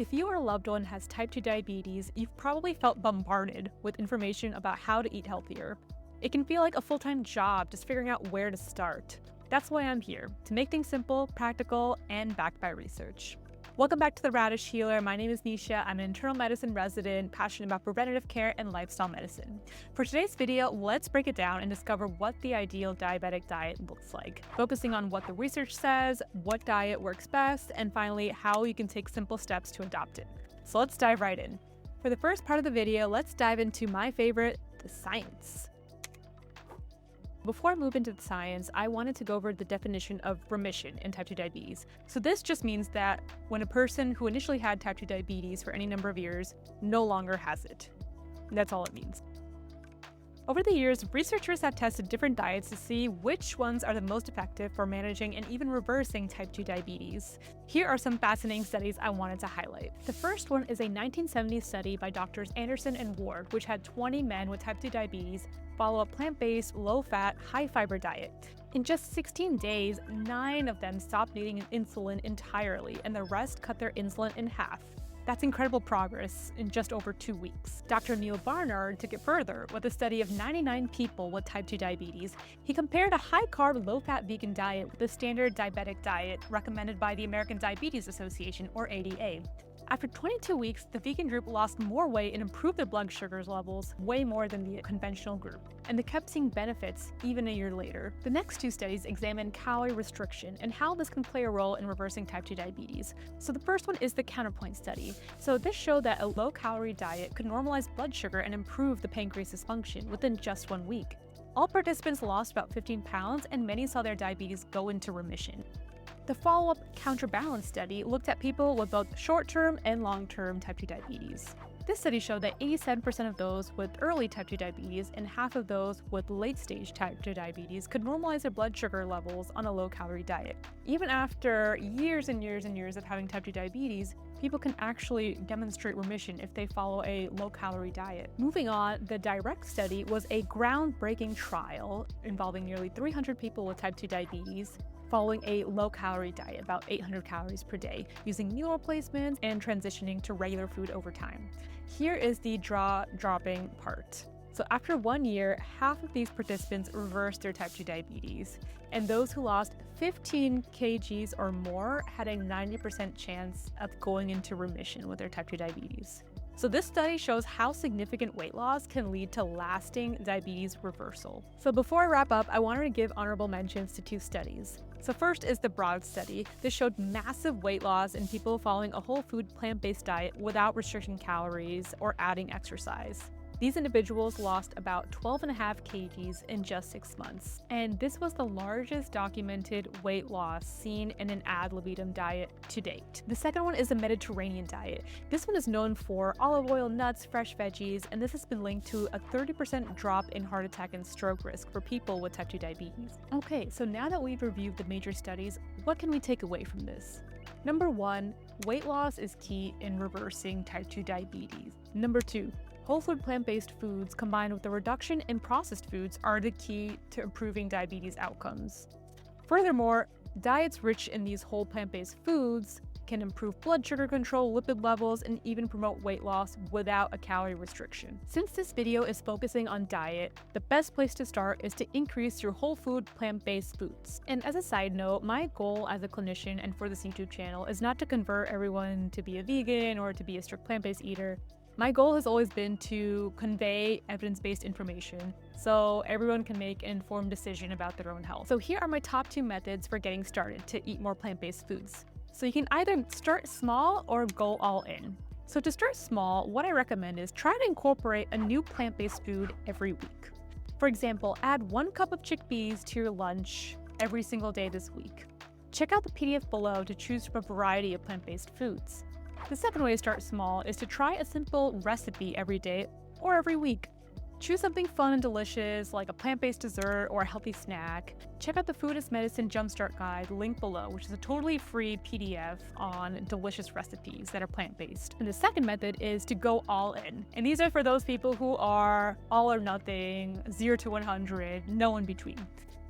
If you or a loved one has type 2 diabetes, you've probably felt bombarded with information about how to eat healthier. It can feel like a full-time job just figuring out where to start. That's why I'm here, to make things simple, practical, and backed by research. Welcome back to The Radish Healer. My name is Nisha. I'm an internal medicine resident, passionate about preventative care and lifestyle medicine. For today's video, let's break it down and discover what the ideal diabetic diet looks like, focusing on what the research says, what diet works best, and finally, how you can take simple steps to adopt it. So let's dive right in. For the first part of the video, let's dive into my favorite, the science. Before I move into the science, I wanted to go over the definition of remission in type 2 diabetes. So this just means that when a person who initially had type 2 diabetes for any number of years no longer has it. That's all it means. Over the years, researchers have tested different diets to see which ones are the most effective for managing and even reversing type 2 diabetes. Here are some fascinating studies I wanted to highlight. The first one is a 1970 study by Doctors Anderson and Ward, which had 20 men with type 2 diabetes follow a plant-based, low-fat, high-fiber diet. In just 16 days, 9 of them stopped needing insulin entirely, and the rest cut their insulin in half. That's incredible progress in just over 2 weeks. Dr. Neil Barnard took it further with a study of 99 people with type 2 diabetes. He compared a high-carb, low-fat vegan diet with the standard diabetic diet recommended by the American Diabetes Association, or ADA. After 22 weeks, the vegan group lost more weight and improved their blood sugar levels way more than the conventional group, and they kept seeing benefits even a year later. The next 2 studies examined calorie restriction and how this can play a role in reversing type 2 diabetes. So the first one is the Counterpoint study. So this showed that a low-calorie diet could normalize blood sugar and improve the pancreas's function within just 1 week. All participants lost about 15 pounds, and many saw their diabetes go into remission. The follow-up Counterbalance study looked at people with both short-term and long-term type 2 diabetes. This study showed that 87% of those with early type 2 diabetes and half of those with late-stage type 2 diabetes could normalize their blood sugar levels on a low-calorie diet. Even after years and years and years of having type 2 diabetes, people can actually demonstrate remission if they follow a low-calorie diet. Moving on, the DIRECT study was a groundbreaking trial involving nearly 300 people with type 2 diabetes following a low-calorie diet, about 800 calories per day, using meal replacements and transitioning to regular food over time. Here is the jaw-dropping part. So after 1 year, half of these participants reversed their type 2 diabetes, and those who lost 15 kgs or more had a 90% chance of going into remission with their type 2 diabetes. So this study shows how significant weight loss can lead to lasting diabetes reversal. So before I wrap up, I wanted to give honorable mentions to 2 studies. So first is the BROAD study. This showed massive weight loss in people following a whole food plant-based diet without restricting calories or adding exercise. These individuals lost about 12.5 kgs in just 6 months, and this was the largest documented weight loss seen in an ad libitum diet to date. The second one is the Mediterranean diet. This one is known for olive oil, nuts, fresh veggies, and this has been linked to a 30% drop in heart attack and stroke risk for people with type 2 diabetes. Okay, so now that we've reviewed the major studies, what can we take away from this? Number 1, weight loss is key in reversing type 2 diabetes. Number 2, whole food plant-based foods combined with a reduction in processed foods are the key to improving diabetes outcomes. Furthermore, diets rich in these whole plant-based foods can improve blood sugar control, lipid levels, and even promote weight loss without a calorie restriction. Since this video is focusing on diet, the best place to start is to increase your whole food plant-based foods. And as a side note, my goal as a clinician and for this YouTube channel is not to convert everyone to be a vegan or to be a strict plant-based eater. My goal has always been to convey evidence-based information so everyone can make an informed decision about their own health. So here are my top 2 methods for getting started to eat more plant-based foods. So you can either start small or go all in. So to start small, what I recommend is try to incorporate a new plant-based food every week. For example, add 1 cup of chickpeas to your lunch every single day this week. Check out the PDF below to choose from a variety of plant-based foods. The second way to start small is to try a simple recipe every day or every week. Choose something fun and delicious like a plant-based dessert or a healthy snack. Check out the Food is Medicine Jumpstart Guide, link below, which is a totally free PDF on delicious recipes that are plant-based. And the second method is to go all in. And these are for those people who are all or nothing, 0 to 100, no in between.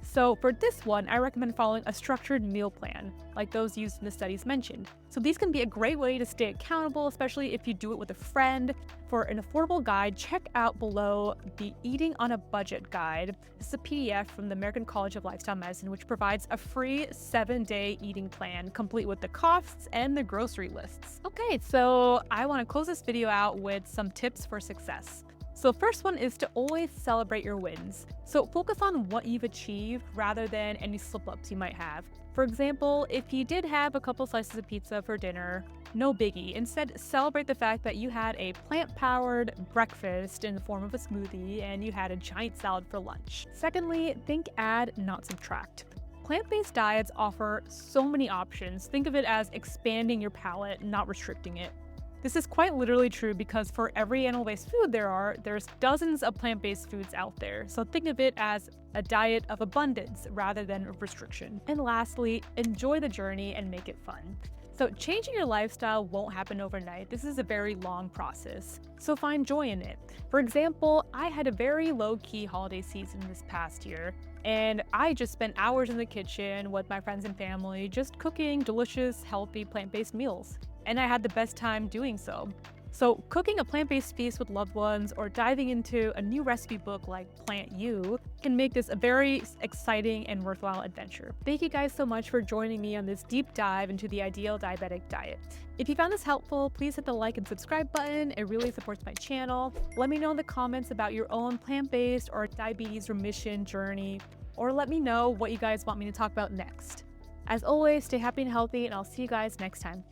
So for this one, I recommend following a structured meal plan, like those used in the studies mentioned. So these can be a great way to stay accountable, especially if you do it with a friend. For an affordable guide, check out below the Eating on a Budget guide. This is a PDF from the American College of Lifestyle Medicine, which provides a free 7-day eating plan, complete with the costs and the grocery lists. Okay, so I want to close this video out with some tips for success. So first one is to always celebrate your wins. So focus on what you've achieved rather than any slip-ups you might have. For example, if you did have a couple slices of pizza for dinner, no biggie. Instead, celebrate the fact that you had a plant-powered breakfast in the form of a smoothie and you had a giant salad for lunch. Secondly, think add, not subtract. Plant-based diets offer so many options. Think of it as expanding your palate, not restricting it. This is quite literally true because for every animal-based food there's dozens of plant-based foods out there. So think of it as a diet of abundance rather than of restriction. And lastly, enjoy the journey and make it fun. So changing your lifestyle won't happen overnight. This is a very long process. So find joy in it. For example, I had a very low-key holiday season this past year, and I just spent hours in the kitchen with my friends and family, just cooking delicious, healthy, plant-based meals. And I had the best time doing so. So cooking a plant-based feast with loved ones or diving into a new recipe book like Plant You can make this a very exciting and worthwhile adventure. Thank you guys so much for joining me on this deep dive into the ideal diabetic diet. If you found this helpful, please hit the like and subscribe button. It really supports my channel. Let me know in the comments about your own plant-based or diabetes remission journey, or let me know what you guys want me to talk about next. As always, stay happy and healthy, and I'll see you guys next time.